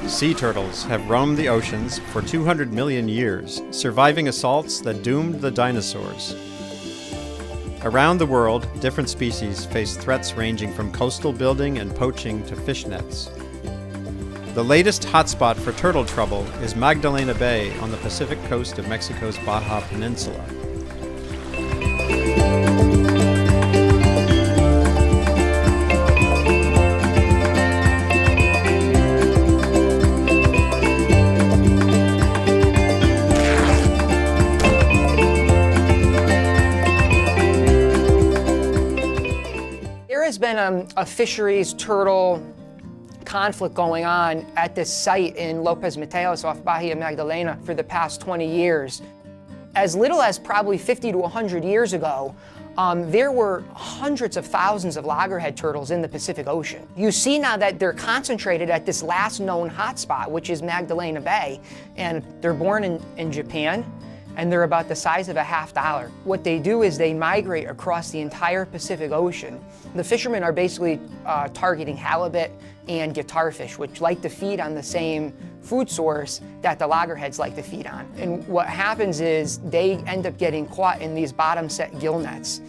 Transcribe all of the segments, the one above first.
Sea turtles have roamed the oceans for 200 million years, surviving assaults that doomed the dinosaurs. Around the world, different species face threats ranging from coastal building and poaching to fish nets. The latest hotspot for turtle trouble is Magdalena Bay on the Pacific coast of Mexico's Baja Peninsula. There has been a fisheries turtle conflict going on at this site in Lopez Mateos off Bahia Magdalena for the past 20 years. As little as probably 50 to 100 years ago, there were hundreds of thousands of loggerhead turtles in the Pacific Ocean. You see now that they're concentrated at this last known hotspot, which is Magdalena Bay, and they're born in Japan, and they're about the size of a $50. What they do is they migrate across the entire Pacific Ocean. The fishermen are basically targeting halibut and guitarfish, which like to feed on the same food source that the loggerheads like to feed on. And what happens is they end up getting caught in these bottom set gill nets.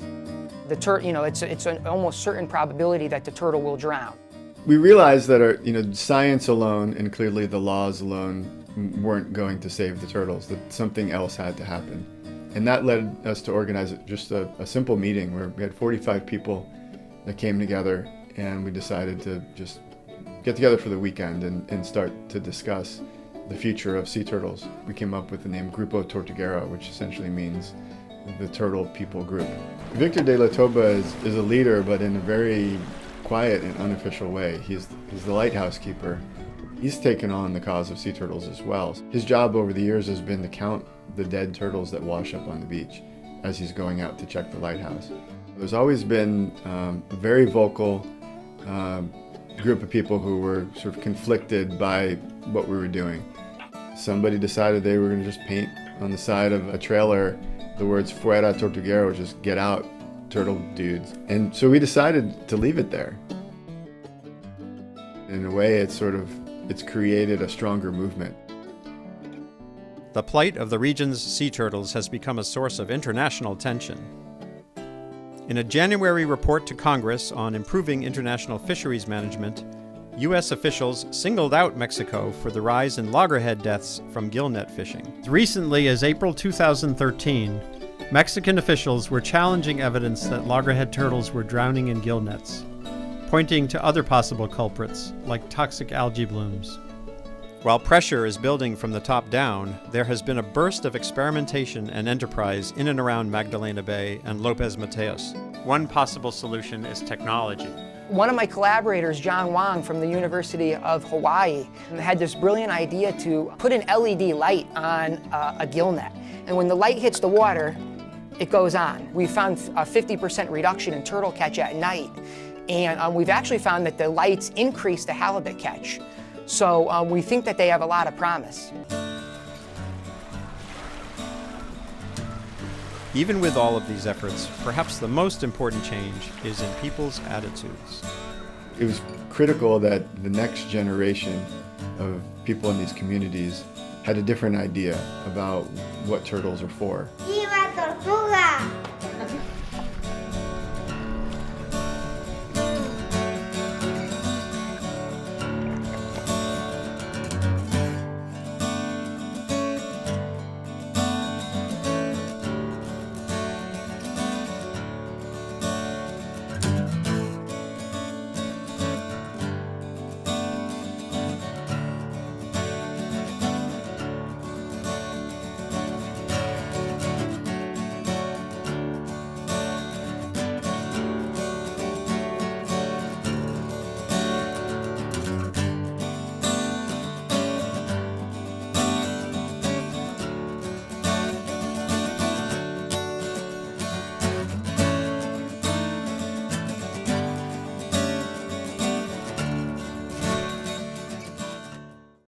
It's an almost certain probability that the turtle will drown. We realized that science alone and clearly the laws alone weren't going to save the turtles, that something else had to happen. And that led us to organize just a simple meeting where we had 45 people that came together, and we decided to just get together for the weekend and start to discuss the future of sea turtles. We came up with the name Grupo Tortuguero, which essentially means the turtle people group. Victor de la Toba is a leader, but in a very quiet and unofficial way. He's the lighthouse keeper. He's taken on the cause of sea turtles as well. His job over the years has been to count the dead turtles that wash up on the beach as he's going out to check the lighthouse. There's always been a very vocal group of people who were sort of conflicted by what we were doing. Somebody decided they were going to just paint on the side of a trailer the words "Fuera Tortuguero," which is "Get out, turtle dudes." And so we decided to leave it there. In a way, it's created a stronger movement. The plight of the region's sea turtles has become a source of international tension. In a January report to Congress on improving international fisheries management, U.S. officials singled out Mexico for the rise in loggerhead deaths from gillnet fishing. As recently as April 2013, Mexican officials were challenging evidence that loggerhead turtles were drowning in gillnets, pointing to other possible culprits, like toxic algae blooms. While pressure is building from the top down, there has been a burst of experimentation and enterprise in and around Magdalena Bay and Lopez Mateos. One possible solution is technology. One of my collaborators, John Wang from the University of Hawaii, had this brilliant idea to put an LED light on a gill net. And when the light hits the water, it goes on. We found a 50% reduction in turtle catch at night. And we've actually found that the lights increase the halibut catch. So we think that they have a lot of promise. Even with all of these efforts, perhaps the most important change is in people's attitudes. It was critical that the next generation of people in these communities had a different idea about what turtles are for. Viva la Tortuga!